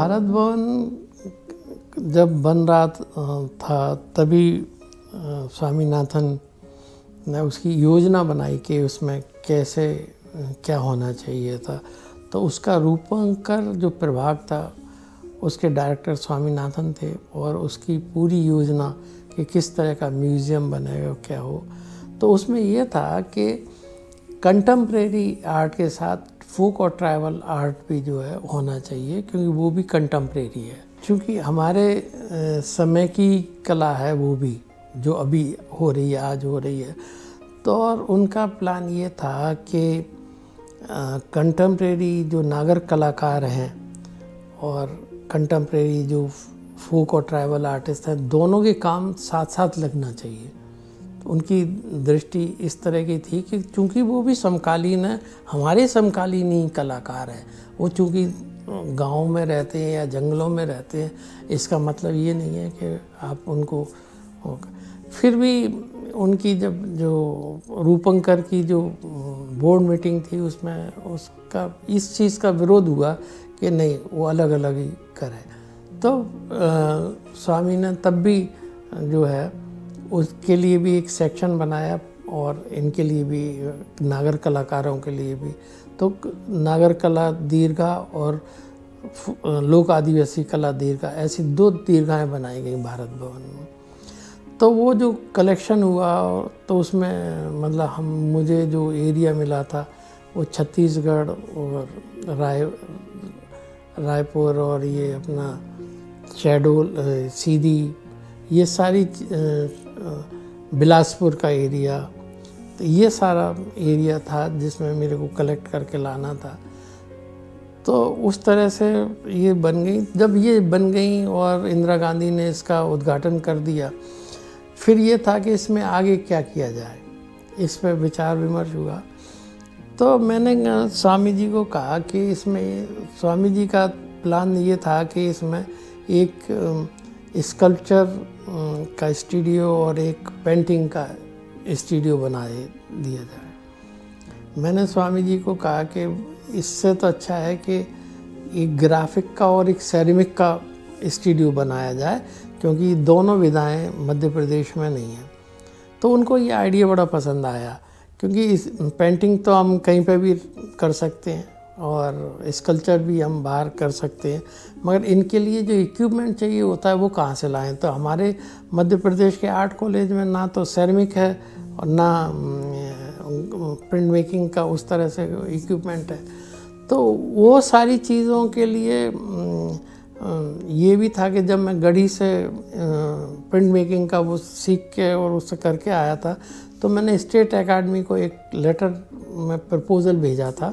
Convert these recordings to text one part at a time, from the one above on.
भारत भवन जब बन रहा था तभी स्वामीनाथन ने उसकी योजना बनाई कि उसमें कैसे क्या होना चाहिए था। तो उसका रूपंकर जो प्रभाग था उसके डायरेक्टर स्वामीनाथन थे और उसकी पूरी योजना कि किस तरह का म्यूज़ियम बनेगा क्या हो। तो उसमें ये था कि कंटेम्प्रेरी आर्ट के साथ फोक और ट्राइबल आर्ट भी जो है होना चाहिए, क्योंकि वो भी कंटेम्प्रेरी है। क्योंकि हमारे समय की कला है वो भी, जो अभी हो रही है, आज हो रही है। तो और उनका प्लान ये था कि कंटेम्प्रेरी जो नागर कलाकार हैं और कंटेम्प्रेरी जो फोक और ट्राइबल आर्टिस्ट हैं, दोनों के काम साथ साथ लगना चाहिए। तो उनकी दृष्टि इस तरह की थी कि चूँकि वो भी समकालीन है, हमारे समकालीन ही कलाकार हैं। वो चूँकि गाँव में रहते हैं या जंगलों में रहते हैं, इसका मतलब ये नहीं है कि आप उनको। फिर भी उनकी जब जो रूपंकर की जो बोर्ड मीटिंग थी उसमें उसका इस चीज़ का विरोध हुआ कि नहीं, वो अलग अलग ही करें। तो स्वामी ने तब भी जो है उसके लिए भी एक सेक्शन बनाया और इनके लिए भी, नागर कलाकारों के लिए भी। तो नागर कला दीर्घा और लोक आदिवासी कला दीर्घा, ऐसी 2 दीर्घाएं बनाई गई भारत भवन में। तो वो जो कलेक्शन हुआ तो उसमें मतलब मुझे जो एरिया मिला था वो छत्तीसगढ़ और रायपुर और ये अपना शहडोल, सीधी, ये सारी बिलासपुर का एरिया, तो ये सारा एरिया था जिसमें मेरे को कलेक्ट करके लाना था। तो उस तरह से ये बन गई। जब ये बन गई और इंदिरा गांधी ने इसका उद्घाटन कर दिया, फिर ये था कि इसमें आगे क्या किया जाए, इस पर विचार विमर्श हुआ। तो मैंने स्वामी जी को कहा कि इसमें, स्वामी जी का प्लान ये था कि इसमें एक स्कल्पचर का स्टूडियो और एक पेंटिंग का स्टूडियो बना दिया जाए। मैंने स्वामी जी को कहा कि इससे तो अच्छा है कि एक ग्राफिक का और एक सेरेमिक का स्टूडियो बनाया जाए, क्योंकि दोनों विधाएं मध्य प्रदेश में नहीं हैं। तो उनको ये आइडिया बड़ा पसंद आया, क्योंकि इस पेंटिंग तो हम कहीं पे भी कर सकते हैं और स्कल्पचर भी हम बाहर कर सकते हैं, मगर इनके लिए जो इक्विपमेंट चाहिए होता है वो कहाँ से लाएं। तो हमारे मध्य प्रदेश के आर्ट कॉलेज में ना तो सेरेमिक है और ना प्रिंट मेकिंग का उस तरह से इक्विपमेंट है। तो वो सारी चीज़ों के लिए ये भी था कि जब मैं गढ़ी से प्रिंट मेकिंग का वो सीख के और उससे करके आया था, तो मैंने स्टेट एकेडमी को एक लेटर में प्रपोज़ल भेजा था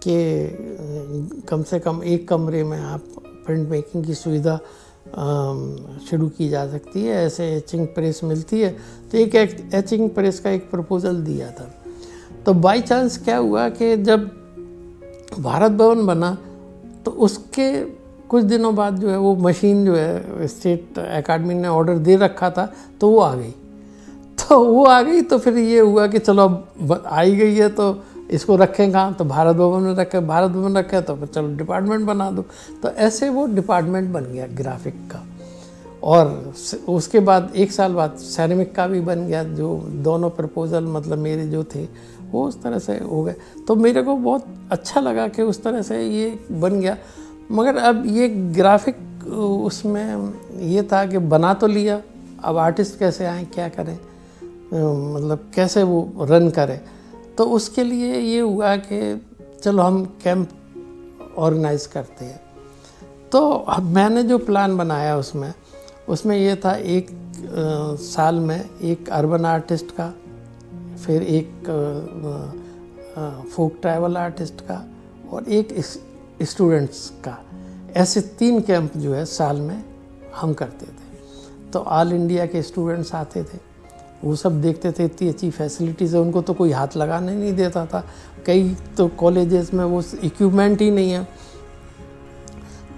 कि कम से कम एक कमरे में आप प्रिंट मेकिंग की सुविधा शुरू की जा सकती है, ऐसे एचिंग प्रेस मिलती है। तो एक एचिंग प्रेस का एक प्रपोज़ल दिया था। तो बाय चांस क्या हुआ कि जब भारत भवन बना तो उसके कुछ दिनों बाद जो है वो मशीन जो है स्टेट एकेडमी ने ऑर्डर दे रखा था, तो वो आ गई। तो फिर ये हुआ कि चलो अब आई गई है तो इसको रखें कहाँ, तो भारत भवन में रखें। भारत भवन रखे तो फिर चलो डिपार्टमेंट बना दो। तो ऐसे वो डिपार्टमेंट बन गया ग्राफिक का। और उसके बाद 1 साल बाद सेरेमिक का भी बन गया। जो दोनों प्रपोज़ल मतलब मेरे जो थे वो उस तरह से हो गए। तो मेरे को बहुत अच्छा लगा कि उस तरह से ये बन गया। मगर अब ये ग्राफिक उसमें ये था कि बना तो लिया, अब आर्टिस्ट कैसे आए, क्या करें, मतलब कैसे वो रन करें। तो उसके लिए ये हुआ कि चलो हम कैंप ऑर्गेनाइज करते हैं। तो मैंने जो प्लान बनाया उसमें ये था, एक साल में एक अर्बन आर्टिस्ट का, फिर एक फोक ट्राइबल आर्टिस्ट का और एक स्टूडेंट्स का, ऐसे 3 कैंप जो है साल में हम करते थे। तो ऑल इंडिया के स्टूडेंट्स आते थे, वो सब देखते थे। इतनी अच्छी फैसिलिटीज़ है, उनको तो कोई हाथ लगाने नहीं देता था। कई तो कॉलेजेस में वो इक्विपमेंट ही नहीं है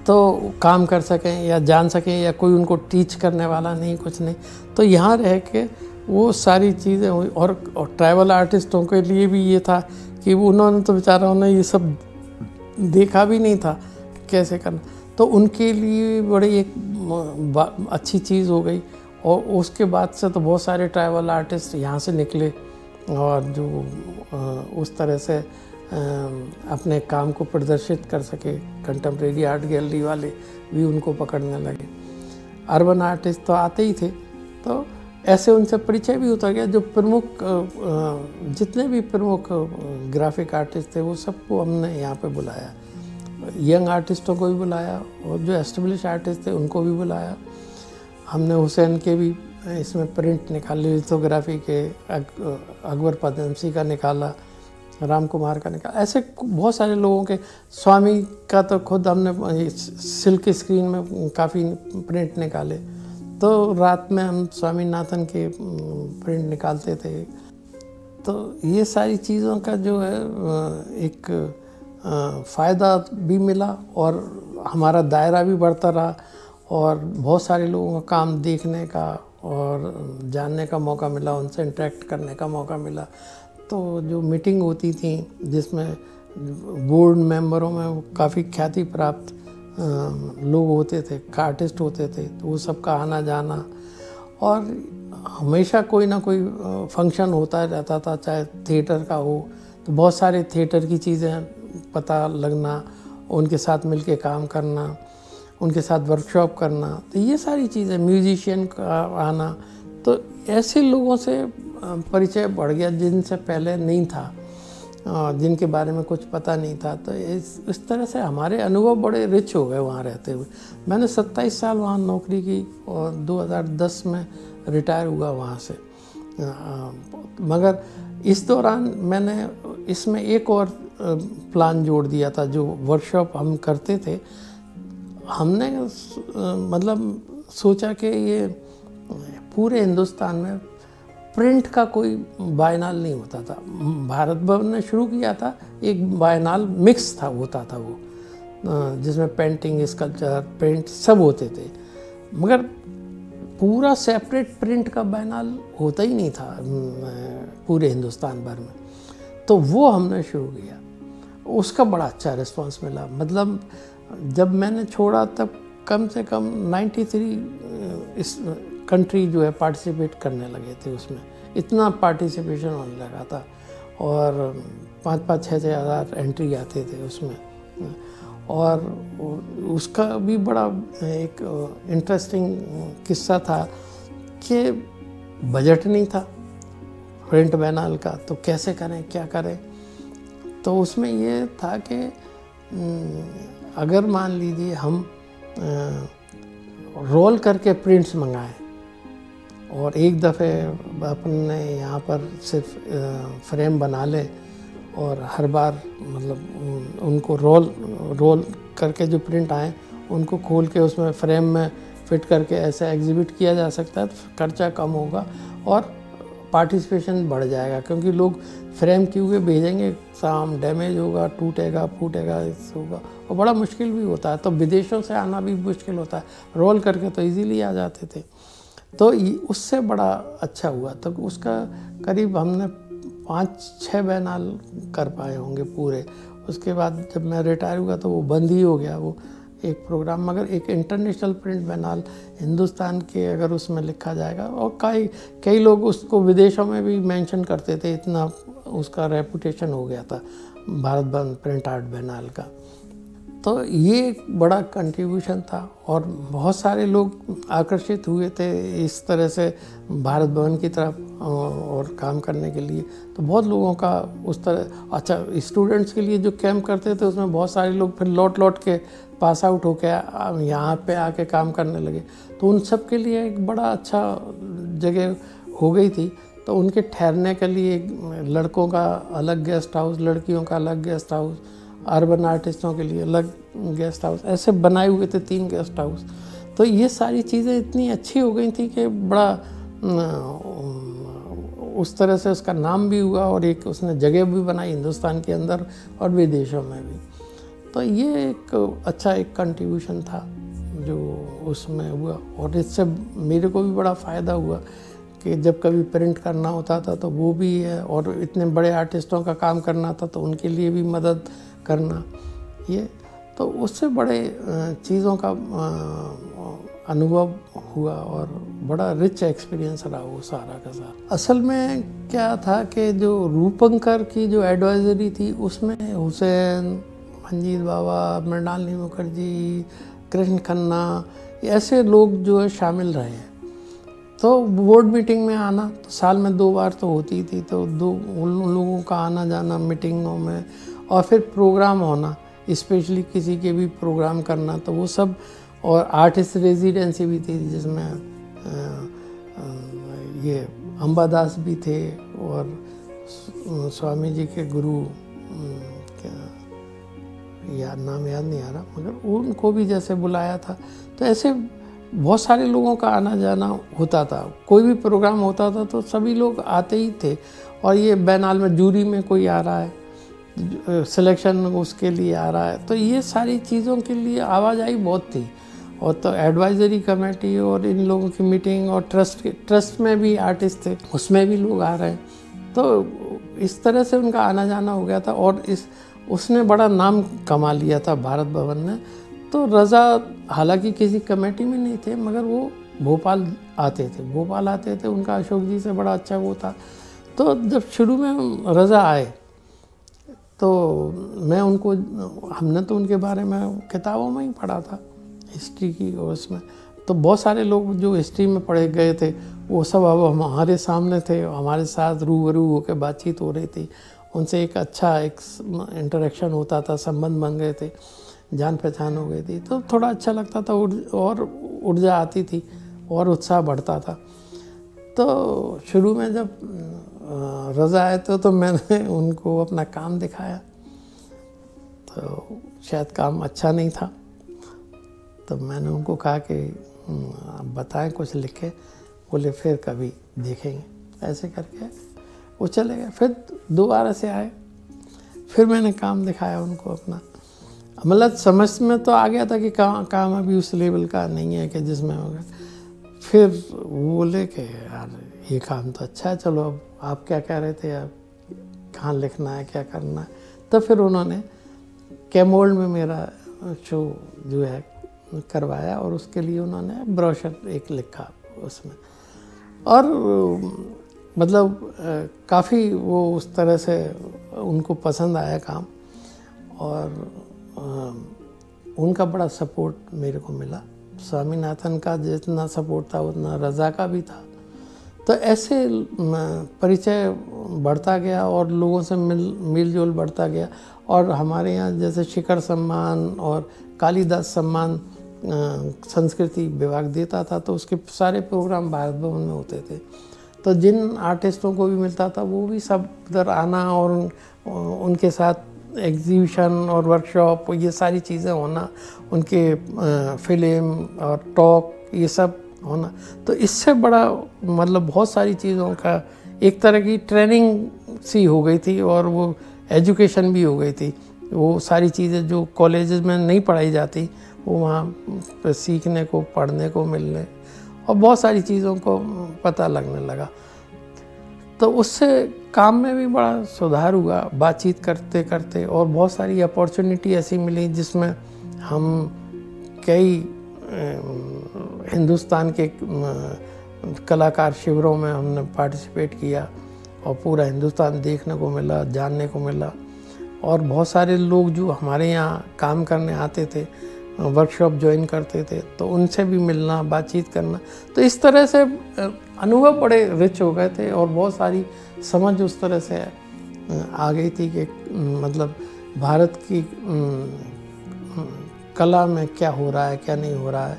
तो काम कर सकें या जान सकें, या कोई उनको टीच करने वाला नहीं, कुछ नहीं। तो यहाँ रह के वो सारी चीज़ें हुई। और ट्राइबल आर्टिस्टों के लिए भी ये था कि उन्होंने तो बेचारा उन्हें ये सब देखा भी नहीं था कैसे करना। तो उनके लिए बड़ी एक अच्छी चीज़ हो गई। और उसके बाद से तो बहुत सारे ट्राइबल आर्टिस्ट यहाँ से निकले और जो उस तरह से अपने काम को प्रदर्शित कर सके। कंटेम्प्रेरी आर्ट गैलरी वाले भी उनको पकड़ने लगे। अर्बन आर्टिस्ट तो आते ही थे, तो ऐसे उनसे परिचय भी होता गया। जो प्रमुख जितने भी प्रमुख ग्राफिक आर्टिस्ट थे वो सबको हमने यहाँ पे बुलाया। यंग आर्टिस्टों को भी बुलाया और जो एस्टेब्लिश आर्टिस्ट थे उनको भी बुलाया। हमने हुसैन के भी इसमें प्रिंट निकाले, लिथोग्राफी के, अकबर पदमसी का निकाला, राम कुमार का निकाला, ऐसे बहुत सारे लोगों के। स्वामी का तो खुद हमने सिल्क स्क्रीन में काफ़ी प्रिंट निकाले। तो रात में हम स्वामीनाथन के प्रिंट निकालते थे। तो ये सारी चीज़ों का जो है एक फ़ायदा भी मिला और हमारा दायरा भी बढ़ता रहा और बहुत सारे लोगों का काम देखने का और जानने का मौका मिला, उनसे इंटरेक्ट करने का मौका मिला। तो जो मीटिंग होती थी जिसमें बोर्ड मेंबरों में काफ़ी ख्याति प्राप्त लोग होते थे, आर्टिस्ट होते थे, तो वो सबका आना जाना और हमेशा कोई ना कोई फंक्शन होता रहता था, चाहे थिएटर का हो तो बहुत सारे थिएटर की चीज़ें पता लगना, उनके साथ मिलके काम करना, उनके साथ वर्कशॉप करना, तो ये सारी चीज़ें, म्यूजिशियन का आना, तो ऐसे लोगों से परिचय बढ़ गया जिनसे पहले नहीं था, जिनके बारे में कुछ पता नहीं था। तो इस तरह से हमारे अनुभव बड़े रिच हो गए वहाँ रहते हुए। मैंने 27 साल वहाँ नौकरी की और 2010 में रिटायर हुआ वहाँ से। मगर इस दौरान मैंने इसमें एक और प्लान जोड़ दिया था। जो वर्कशॉप हम करते थे, हमने मतलब सोचा कि ये पूरे हिंदुस्तान में प्रिंट का कोई बायनाल नहीं होता था। भारत भवन ने शुरू किया था, एक बायनाल मिक्स था, होता था वो, जिसमें पेंटिंग, स्कल्पचर, प्रिंट सब होते थे, मगर पूरा सेपरेट प्रिंट का बायनाल होता ही नहीं था पूरे हिंदुस्तान भर में। तो वो हमने शुरू किया, उसका बड़ा अच्छा रिस्पांस मिला। मतलब जब मैंने छोड़ा तब कम से कम 93 इस कंट्री जो है पार्टिसिपेट करने लगे थे उसमें, इतना पार्टिसिपेशन होने लगा था और 5-6 हज़ार एंट्री आते थे उसमें। और उसका भी बड़ा एक इंटरेस्टिंग किस्सा था कि बजट नहीं था प्रिंट बैनाल का, तो कैसे करें, क्या करें। तो उसमें ये था कि अगर मान लीजिए हम रोल करके प्रिंट्स मंगाएं और एक दफ़े अपने यहाँ पर सिर्फ फ्रेम बना ले और हर बार मतलब उनको रोल करके जो प्रिंट आए उनको खोल के उसमें फ्रेम में फिट करके ऐसे एग्जिबिट किया जा सकता है, तो खर्चा कम होगा और पार्टिसिपेशन बढ़ जाएगा। क्योंकि लोग फ्रेम क्योंकि भेजेंगे, साम डैमेज होगा, टूटेगा, फूटेगा, इससे होगा और बड़ा मुश्किल भी होता है। तो विदेशों से आना भी मुश्किल होता है, रोल करके तो इजीली आ जाते थे। तो उससे बड़ा अच्छा हुआ। तो उसका करीब हमने 5-6 बैनाल कर पाए होंगे पूरे। उसके बाद जब मैं रिटायर हुआ तो वो बंद ही हो गया वो एक प्रोग्राम। मगर एक इंटरनेशनल प्रिंट बैनाल हिंदुस्तान के अगर उसमें लिखा जाएगा, और कई लोग उसको विदेशों में भी मेंशन करते थे, इतना उसका रेपुटेशन हो गया था भारत बंद प्रिंट आर्ट बैनाल का। तो ये एक बड़ा कंट्रीब्यूशन था और बहुत सारे लोग आकर्षित हुए थे इस तरह से भारत भवन की तरफ और काम करने के लिए। तो बहुत लोगों का उस तरह, अच्छा स्टूडेंट्स के लिए जो कैंप करते थे उसमें बहुत सारे लोग फिर लौट के पास आउट होके यहाँ पे आके काम करने लगे। तो उन सब के लिए एक बड़ा अच्छा जगह हो गई थी। तो उनके ठहरने के लिए लड़कों का अलग गेस्ट हाउस, लड़कियों का अलग गेस्ट हाउस, अर्बन आर्टिस्टों के लिए अलग गेस्ट हाउस, ऐसे बनाए हुए थे 3 गेस्ट हाउस। तो ये सारी चीज़ें इतनी अच्छी हो गई थी कि बड़ा उस तरह से उसका नाम भी हुआ और एक उसने जगह भी बनाई हिंदुस्तान के अंदर और विदेशों में भी। तो ये एक अच्छा एक कंट्रीब्यूशन था जो उसमें हुआ और इससे मेरे को भी बड़ा फ़ायदा हुआ कि जब कभी प्रिंट करना होता था तो वो भी है, और इतने बड़े आर्टिस्टों का काम करना था तो उनके लिए भी मदद करना। ये तो उससे बड़े चीज़ों का अनुभव हुआ और बड़ा रिच एक्सपीरियंस रहा वो सारा का सारा। असल में क्या था कि जो रूपंकर की जो एडवाइजरी थी उसमें हुसैन, मंजीत बाबा, मृणालिनी मुखर्जी, कृष्ण खन्ना, ऐसे लोग जो है शामिल रहे हैं। तो बोर्ड मीटिंग में आना तो साल में 2 बार तो होती थी, तो उन लोगों का आना जाना मीटिंगों में, और फिर प्रोग्राम होना, स्पेशली किसी के भी प्रोग्राम करना, तो वो सब। और आर्टिस्ट रेजिडेंसी भी थी जिसमें ये अंबादास भी थे और स्वामी जी के गुरु क्या नाम याद नहीं आ रहा, मगर उनको भी जैसे बुलाया था। तो ऐसे बहुत सारे लोगों का आना जाना होता था। कोई भी प्रोग्राम होता था तो सभी लोग आते ही थे। और ये बैनाल में जूरी में कोई आ रहा है, सिलेक्शन उसके लिए आ रहा है, तो ये सारी चीज़ों के लिए आवाजाही बहुत थी। और तो एडवाइजरी कमेटी और इन लोगों की मीटिंग, और ट्रस्ट में भी आर्टिस्ट थे, उसमें भी लोग आ रहे हैं। तो इस तरह से उनका आना जाना हो गया था। और उसने बड़ा नाम कमा लिया था भारत भवन ने। तो रज़ा हालांकि किसी कमेटी में नहीं थे, मगर वो भोपाल आते थे। उनका अशोक जी से बड़ा अच्छा वो था। तो जब शुरू में रज़ा आए तो मैं उनको, हमने तो उनके बारे में किताबों में ही पढ़ा था हिस्ट्री की, और उसमें तो बहुत सारे लोग जो हिस्ट्री में पढ़े गए थे वो सब अब हमारे सामने थे, हमारे साथ रूबरू होकर बातचीत हो रही थी। उनसे एक अच्छा एक इंटरेक्शन होता था, संबंध बन गए थे, जान पहचान हो गई थी। तो थोड़ा अच्छा लगता था और ऊर्जा आती थी और उत्साह बढ़ता था। तो शुरू में जब रज़ा आए तो मैंने उनको अपना काम दिखाया, तो शायद काम अच्छा नहीं था। तो मैंने उनको कहा कि बताएं कुछ लिखे। बोले फिर कभी देखेंगे। ऐसे करके वो चले गए। फिर दोबारा से आए, फिर मैंने काम दिखाया उनको अपना। मतलब समझ में तो आ गया था कि काम अभी उस लेवल का नहीं है कि जिसमें होगा। फिर वो बोले कि यार ये काम तो अच्छा है, चलो अब आप क्या कह रहे थे, अब कहाँ लिखना है, क्या करना है। तो फिर उन्होंने कैमोल्ड में मेरा शो जो है करवाया, और उसके लिए उन्होंने ब्रोशर एक लिखा उसमें। और मतलब काफ़ी वो उस तरह से उनको पसंद आया काम, और उनका बड़ा सपोर्ट मेरे को मिला। स्वामीनाथन का जितना सपोर्ट था उतना रज़ा का भी था। तो ऐसे परिचय बढ़ता गया और लोगों से मिल जोल बढ़ता गया। और हमारे यहाँ जैसे शिखर सम्मान और कालिदास सम्मान संस्कृति विभाग देता था, तो उसके सारे प्रोग्राम भारत भवन में होते थे। तो जिन आर्टिस्टों को भी मिलता था वो भी सब उधर आना, और उनके साथ एग्जीबिशन और वर्कशॉप, ये सारी चीज़ें होना, उनके फिल्म और टॉक ये सब होना। तो इससे बड़ा मतलब बहुत सारी चीज़ों का एक तरह की ट्रेनिंग सी हो गई थी, और वो एजुकेशन भी हो गई थी। वो सारी चीज़ें जो कॉलेजेस में नहीं पढ़ाई जाती वो वहाँ सीखने को, पढ़ने को मिलने, और बहुत सारी चीज़ों को पता लगने लगा। तो उससे काम में भी बड़ा सुधार हुआ बातचीत करते करते। और बहुत सारी अपॉर्चुनिटी ऐसी मिली जिसमें हम कई हिंदुस्तान के कलाकार शिविरों में हमने पार्टिसिपेट किया, और पूरा हिंदुस्तान देखने को मिला, जानने को मिला। और बहुत सारे लोग जो हमारे यहाँ काम करने आते थे, वर्कशॉप ज्वाइन करते थे, तो उनसे भी मिलना, बातचीत करना। तो इस तरह से अनुभव बड़े रिच हो गए थे, और बहुत सारी समझ उस तरह से आ गई थी कि मतलब भारत की कला में क्या हो रहा है, क्या नहीं हो रहा है,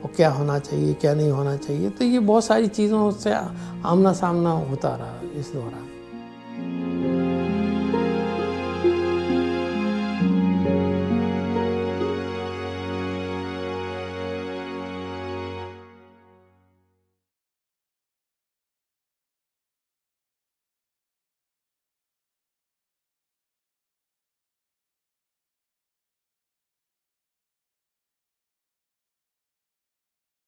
और क्या होना चाहिए, क्या नहीं होना चाहिए। तो ये बहुत सारी चीज़ों से आमना सामना होता रहा इस दौरान।